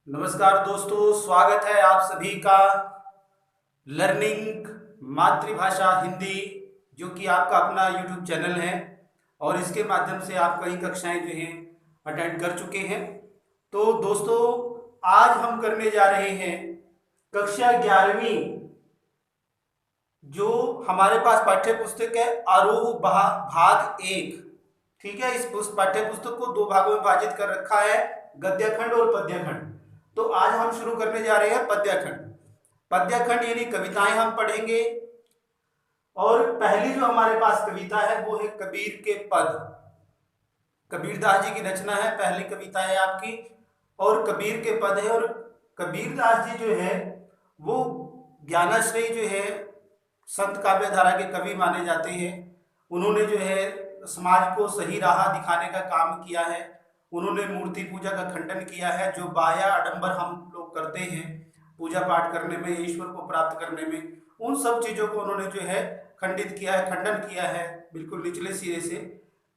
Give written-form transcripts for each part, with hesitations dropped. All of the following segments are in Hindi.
नमस्कार दोस्तों, स्वागत है आप सभी का लर्निंग मातृभाषा हिंदी, जो कि आपका अपना यूट्यूब चैनल है और इसके माध्यम से आप कई कक्षाएं जो हैं अटेंड कर चुके हैं। तो दोस्तों, आज हम करने जा रहे हैं कक्षा 11वीं, जो हमारे पास पाठ्य पुस्तक है आरोह भाग 1। ठीक है, इस पाठ्य पुस्तक को दो भागों में विभाजित कर रखा है, गद्यखंड और पद्यखंड। तो आज हम शुरू करने जा रहे हैं पद्यखंड। पद्यखंड यानी कविताएं हम पढ़ेंगे और पहली जो हमारे पास कविता है वो है कबीर के पद। कबीरदास जी की रचना है, पहली कविता है आपकी और कबीर के पद है। और कबीरदास जी जो है वो ज्ञानाश्रयी जो है संत काव्य धारा के कवि माने जाते हैं। उन्होंने जो है समाज को सही राह दिखाने का काम किया है। उन्होंने मूर्ति पूजा का खंडन किया है, जो बाह्य आडंबर हम लोग करते हैं पूजा पाठ करने में, ईश्वर को प्राप्त करने में, उन सब चीजों को उन्होंने जो है खंडित किया है, खंडन किया है बिल्कुल निचले सिरे से।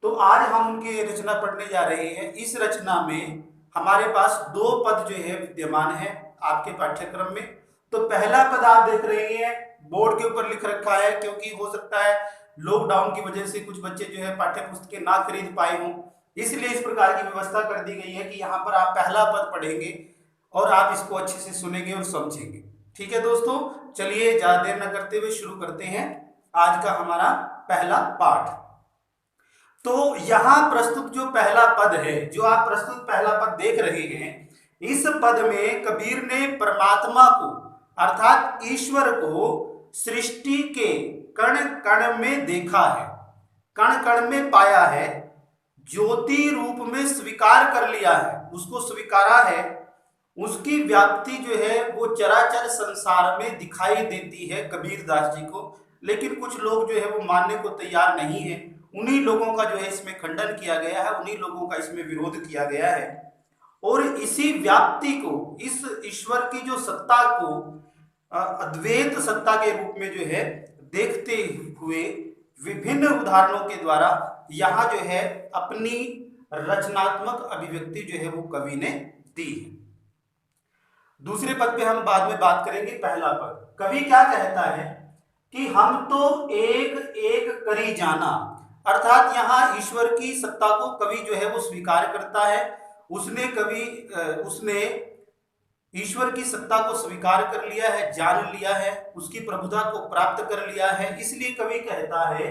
तो आज हम उनकी रचना पढ़ने जा रहे हैं। इस रचना में हमारे पास दो पद जो है विद्यमान है आपके पाठ्यक्रम में। तो पहला पद आप देख रहे हैं बोर्ड के ऊपर लिख रखा है, क्योंकि हो सकता है लॉकडाउन की वजह से कुछ बच्चे जो है पाठ्य पुस्तकें ना खरीद पाए हों, इसलिए इस प्रकार की व्यवस्था कर दी गई है कि यहाँ पर आप पहला पद पढ़ेंगे और आप इसको अच्छे से सुनेंगे और समझेंगे। ठीक है दोस्तों, चलिए ज्यादा देर न करते हुए शुरू करते हैं आज का हमारा पहला पाठ। तो यहाँ प्रस्तुत जो पहला पद है, जो आप प्रस्तुत पहला पद देख रहे हैं, इस पद में कबीर ने परमात्मा को अर्थात ईश्वर को सृष्टि के कण कण में देखा है, कण कण में पाया है, ज्योति रूप में स्वीकार कर लिया है, उसको स्वीकारा है। उसकी व्याप्ति जो है वो चराचर संसार में दिखाई देती है कबीरदास जी को, लेकिन कुछ लोग जो है वो मानने को तैयार नहीं है। उन्हीं लोगों का जो है इसमें खंडन किया गया है, उन्हीं लोगों का इसमें विरोध किया गया है। और इसी व्याप्ति को, इस ईश्वर की जो सत्ता को अद्वैत सत्ता के रूप में जो है देखते हुए विभिन्न उदाहरणों के द्वारा यहाँ जो है अपनी रचनात्मक अभिव्यक्ति जो है वो कवि ने दी है। दूसरे पद पे हम बाद में बात करेंगे। पहला पद कवि क्या कहता है कि हम तो एक एक करी जाना, अर्थात यहाँ ईश्वर की सत्ता को कवि जो है वो स्वीकार करता है। उसने ईश्वर की सत्ता को स्वीकार कर लिया है, जान लिया है, उसकी प्रभुता को प्राप्त कर लिया है। इसलिए कवि कहता है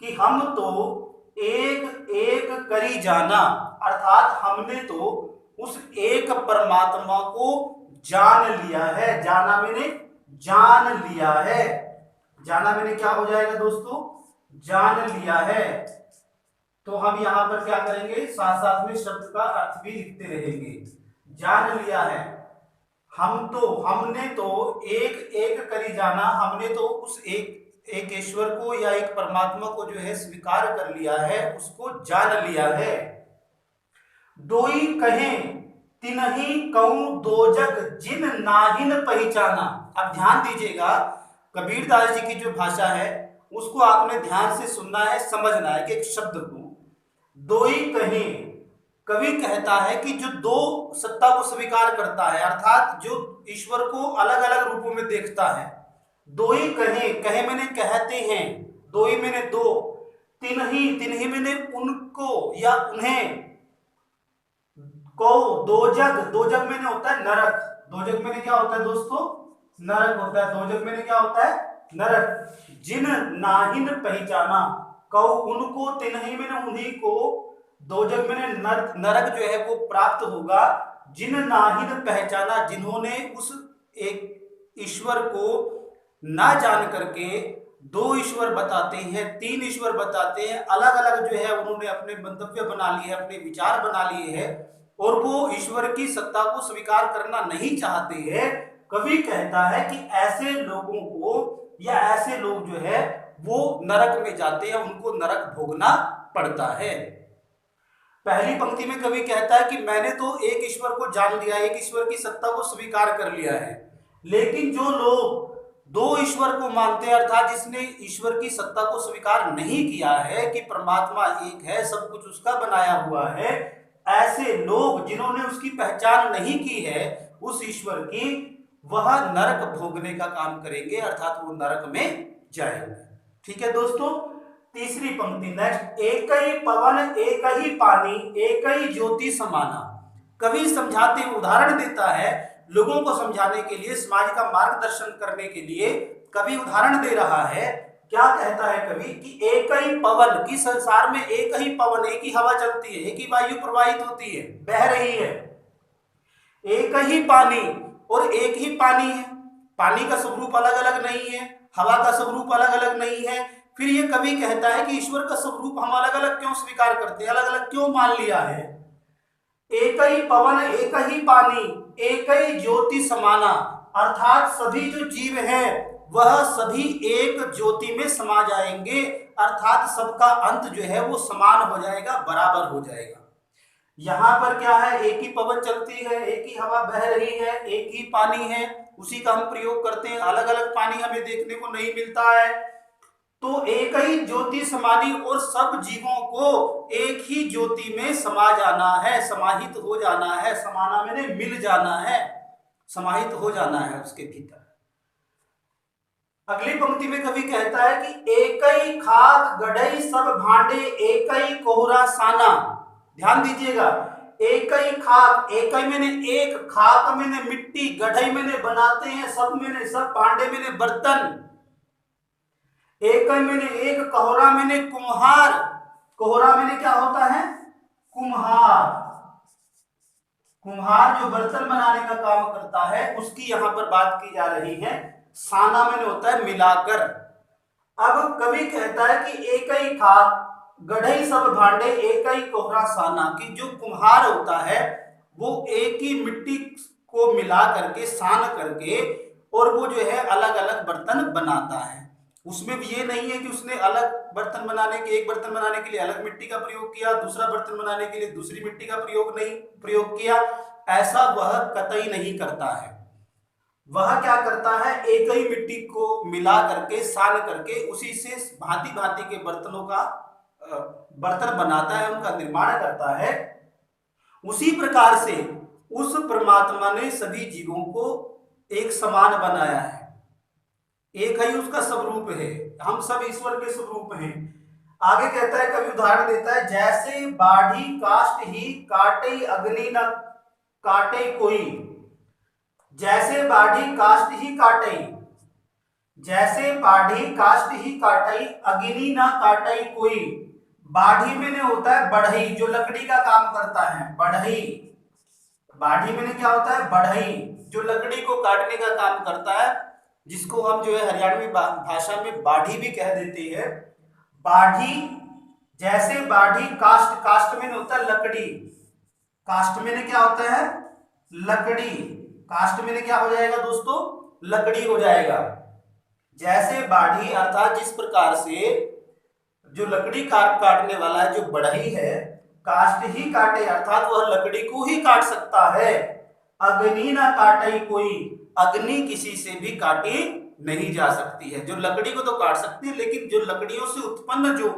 कि हम तो एक एक करी जाना, अर्थात हमने तो उस एक परमात्मा को जान लिया है। जाना मैंने जान लिया है, जाना मैंने क्या हो जाएगा दोस्तों, जान लिया है। तो हम यहां पर क्या करेंगे, साथ साथ में शब्द का अर्थ भी लिखते रहेंगे। जान लिया है, हमने तो एक एक करी जाना, हमने तो उस एक ईश्वर को या एक परमात्मा को जो है स्वीकार कर लिया है, उसको जान लिया है। दोई कहें तिनहि कहूं दो जग जिन नाहिन पहचाना। अब ध्यान दीजिएगा, कबीरदास जी की जो भाषा है उसको आपने ध्यान से सुनना है, समझना है कि एक शब्द को दोई कहें, कवि कहता है कि जो दो सत्ता को स्वीकार करता है, अर्थात जो ईश्वर को अलग अलग रूपों में देखता है। दोई कहे, कहे मैंने कहते हैं, दोई मैंने दो, तिनहि, तिनहि मैंने उनको या उन्हें, को दो जग, दो जग मैंने होता है नरक, दो जग मैंने क्या होता है दोस्तों, नरक होता है। दो जग मैंने क्या होता है, नरक। जिन नाहिन पहचाना, कौ उनको, तिनहि मैंने उन्हीं को, दो जग मैंने नरक जो है वो प्राप्त होगा। जिन नाहिन पहचाना, जिन्होंने उस एक ईश्वर को ना जान करके दो ईश्वर बताते हैं, तीन ईश्वर बताते हैं, अलग अलग जो है उन्होंने अपने मंतव्य बना लिए, अपने विचार बना लिए हैं और वो ईश्वर की सत्ता को स्वीकार करना नहीं चाहते हैं। कवि कहता है कि ऐसे लोगों को या ऐसे लोग जो है वो नरक में जाते हैं, उनको नरक भोगना पड़ता है। पहली पंक्ति में कवि कहता है कि मैंने तो एक ईश्वर को जान लिया, एक ईश्वर की सत्ता को स्वीकार कर लिया है, लेकिन जो लोग दो ईश्वर को मानते हैं, अर्थात जिसने ईश्वर की सत्ता को स्वीकार नहीं किया है कि परमात्मा एक है, सब कुछ उसका बनाया हुआ है, ऐसे लोग जिन्होंने उसकी पहचान नहीं की है, उस ईश्वर की, वह नरक भोगने का काम करेंगे, अर्थात वो नरक में जाएंगे। ठीक है दोस्तों, तीसरी पंक्ति नेक्स्ट, एक ही पवन एक ही पानी एक ही ज्योति समाना। कवि समझाते उदाहरण देता है, लोगों को समझाने के लिए, समाज का मार्गदर्शन करने के लिए कवि उदाहरण दे रहा है। क्या कहता है कवि कि एक ही पवन, की संसार में एक ही पवन, एक ही हवा चलती है, एक ही वायु प्रवाहित होती है, बह रही है। एक ही पानी, और एक ही पानी है, पानी का स्वरूप अलग अलग नहीं है, हवा का स्वरूप अलग अलग नहीं है। फिर ये कवि कहता है कि ईश्वर का स्वरूप हम अलग अलग क्यों स्वीकार करते हैं, अलग अलग क्यों मान लिया है। एक ही पवन एक ही पानी एक ही ज्योति समाना, अर्थात सभी जो जीव हैं वह सभी एक ज्योति में समा जाएंगे, अर्थात सबका अंत जो है वो समान हो जाएगा, बराबर हो जाएगा। यहां पर क्या है, एक ही पवन चलती है, एक ही हवा बह रही है, एक ही पानी है, उसी का हम प्रयोग करते हैं, अलग अलग पानी हमें देखने को नहीं मिलता है। तो एक ही ज्योति समानी, और सब जीवों को एक ही ज्योति में समा जाना है, समाहित हो जाना है, समाना मैंने मिल जाना है, समाहित हो जाना है उसके भीतर। अगली पंक्ति में कवि कहता है कि एक ही खाक गढ़ई सब भांडे एक ही कोहरा साना। ध्यान दीजिएगा, एक ही खाक, एक ही मैंने एक, खाक मैंने मिट्टी, गढ़ई मैंने बनाते हैं, सब मैंने सब, भांडे मैंने बर्तन, एक ही मैंने एक, कोहरा मैंने कुम्हार। कोहरा मैंने क्या होता है, कुम्हार। कुम्हार जो बर्तन बनाने का काम करता है उसकी यहां पर बात की जा रही है। साना मैंने होता है मिलाकर। अब कवि कहता है कि एक ही खाक गढ़ई सब भांडे एक ही कोहरा साना, कि जो कुम्हार होता है वो एक ही मिट्टी को मिला करके, सान करके, और वो जो है अलग अलग बर्तन बनाता है। उसमें भी ये नहीं है कि उसने अलग बर्तन बनाने के, एक बर्तन बनाने के लिए अलग मिट्टी का प्रयोग किया, दूसरा बर्तन बनाने के लिए दूसरी मिट्टी का प्रयोग किया, ऐसा वह कतई नहीं करता है। वह क्या करता है, एक ही मिट्टी को मिला करके, सान करके, उसी से भांति भांति के बर्तनों का बर्तन बनाता है, उनका निर्माण करता है। उसी प्रकार से उस परमात्मा ने सभी जीवों को एक समान बनाया है, एक ही उसका स्वरूप है, हम सब ईश्वर के स्वरूप हैं। आगे कहता है, कवि उदाहरण देता है, जैसे बाढ़ी काष्ठ ही काटे अग्नि न काटे कोई। जैसे बाढ़ी काष्ठ ही काटे, जैसे बाढ़ी काष्ठ ही काटे अग्नि न काटे कोई। बाढ़ी में होता है बढ़ई, जो लकड़ी का काम करता है, बढ़ई। बाढ़ी में क्या होता है, बढ़ई, जो लकड़ी को काटने का काम करता है, जिसको हम जो है हरियाणवी भाषा में बाढ़ी भी कह देते हैं। बाढ़ी, जैसे बाढ़ी काष्ठ, काष्ठ में होता है लकड़ी, काष्ठ में क्या होता है, लकड़ी, काष्ठ में क्या हो जाएगा दोस्तों, लकड़ी हो जाएगा। जैसे बाढ़ी, अर्थात जिस प्रकार से जो लकड़ी काटने वाला है, जो बढ़ई है, काष्ठ ही काटे, अर्थात वह लकड़ी को ही काट सकता है। अग्नि ना काटे कोई, अग्नि किसी से भी काटी नहीं जा सकती है। जो लकड़ी को तो काट सकती है, लेकिन जो लकड़ियों से उत्पन्न जो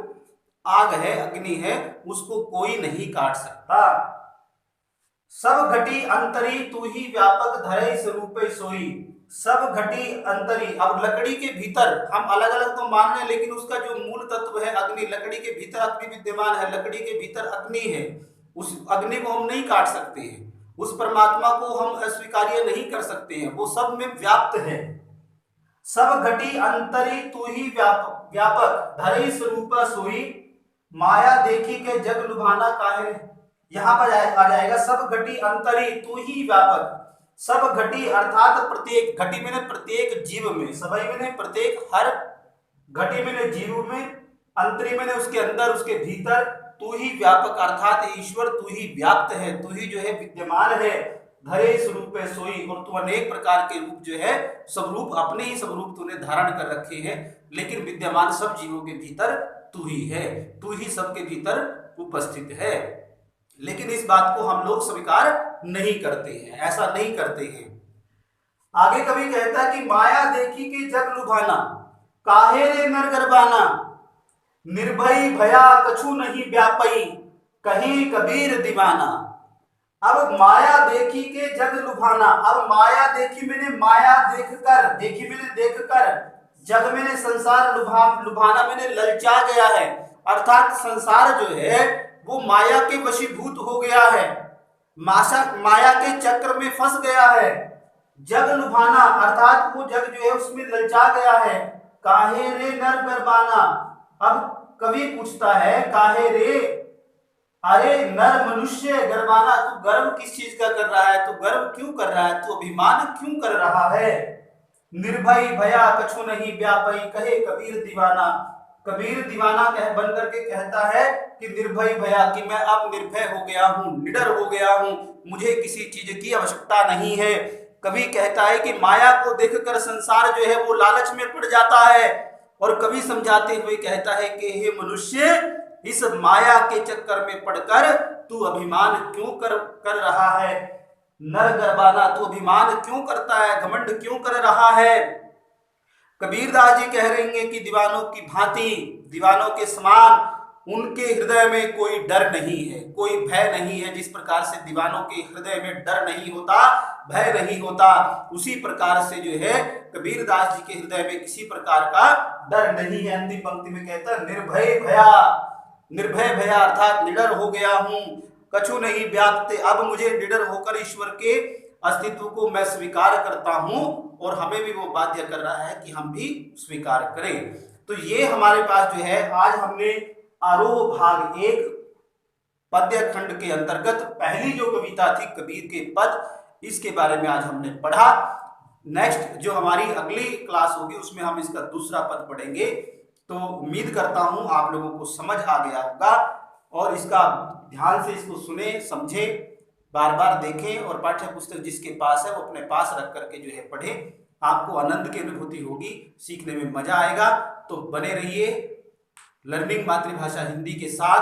आग है, अग्नि है, उसको कोई नहीं काट सकता। सब घटी अंतरी तू ही व्यापक धरे स्वरूप सोई। सब घटी अंतरी, अब लकड़ी के भीतर हम अलग अलग तो मान रहे हैं, लेकिन उसका जो मूल तत्व है अग्नि, लकड़ी के भीतर अग्नि विद्यमान है, लकड़ी के भीतर अग्नि है, उस अग्नि को हम नहीं काट सकते हैं, उस परमात्मा को हम अस्वीकार्य नहीं कर सकते हैं, वो सब में व्याप्त है। सब घटी अंतरी तू ही व्यापक धरे स्वरूप सोई। माया देखी के जग लुभाना काहे। यहां पर आ जाएगा सब घटी अंतरी तू ही व्यापक। सब घटी अर्थात प्रत्येक, घटी में प्रत्येक जीव में, सभी में प्रत्येक, हर घटी में जीव में, अंतरी में उसके अंदर, उसके भीतर, तू ही व्यापक अर्थात ईश्वर तू ही व्याप्त है, तू ही जो है विद्यमान है। धरे स्वरूप सोई, और तू अनेक प्रकार के रूप जो है, स्वरूप अपने ही स्वरूप तूने धारण कर रखे हैं, लेकिन विद्यमान सब जीवों के भीतर तू ही है, तू ही सबके भीतर उपस्थित है। लेकिन इस बात को हम लोग स्वीकार नहीं करते हैं, ऐसा नहीं करते हैं। आगे कवि कहता है कि माया देखी के जग लुभाना, काहे रे नर गरबाना। निर्भय भया कछु नहीं व्यापई, कहीं कबीर दीवाना। अब माया देखी के जग लुभाना, अब माया देखी मैंने, माया देखकर, देखी मैंने देखकर, जग मैंने संसार, लुभाना मैंने ललचा गया है, अर्थात संसार जो है वो माया के वशीभूत हो गया है, माया के चक्र में फंस गया है। जग लुभाना अर्थात वो जग जो है उसमें ललचा गया है। काहे रे नर गरबाना, अब कवि पूछता है काहे रे, अरे नर मनुष्य गरबाना, तू गर्व किस चीज का कर रहा है, तू गर्व क्यों कर रहा है, तू अभिमान क्यों कर रहा है। निर्भय भया कछु नहीं व्यापई, कहे कबीर दीवाना, कबीर दीवाना कह बन करके कहता है कि निर्भय भया, कि मैं अब निर्भय हो गया हूँ, निडर हो गया हूँ, मुझे किसी चीज की आवश्यकता नहीं है। कवि कहता है कि माया को देखकर संसार जो है वो लालच में पड़ जाता है, और कवि समझाते हुए कहता है कि हे मनुष्य, इस माया के चक्कर में पड़कर तू अभिमान क्यों कर रहा है, नर गरबाना, तू अभिमान क्यों करता है, घमंड क्यों कर रहा है। कबीरदास जी कह रहे हैं कि दीवानों की भांति, दीवानों के समान उनके हृदय में कोई डर नहीं है, कोई भय नहीं है। जिस प्रकार से दीवानों के हृदय में डर नहीं होता, भय नहीं होता, उसी प्रकार से जो है कबीरदास जी के हृदय में किसी प्रकार का डर नहीं है। अंतिम पंक्ति में कहता है निर्भय भया, निर्भय भया अर्थात निडर हो गया हूं, कछु नहीं व्याप्त, अब मुझे निडर होकर ईश्वर के अस्तित्व को मैं स्वीकार करता हूं, और हमें भी वो बाध्य कर रहा है कि हम भी स्वीकार करें। तो ये हमारे पास जो है, आज हमने आरोह भाग 1 पद्य खंड के अंतर्गत पहली जो कविता थी कबीर के पद, इसके बारे में आज हमने पढ़ा। नेक्स्ट जो हमारी अगली क्लास होगी उसमें हम इसका दूसरा पद पढ़ेंगे। तो उम्मीद करता हूं आप लोगों को समझ आ गया होगा, और इसका ध्यान से इसको सुने, समझे, बार बार देखें, और पाठ्य पुस्तक जिसके पास है वो अपने पास रख करके जो है पढ़ें। आपको आनंद की अनुभूति होगी, सीखने में मजा आएगा। तो बने रहिए लर्निंग मातृभाषा हिंदी के साथ।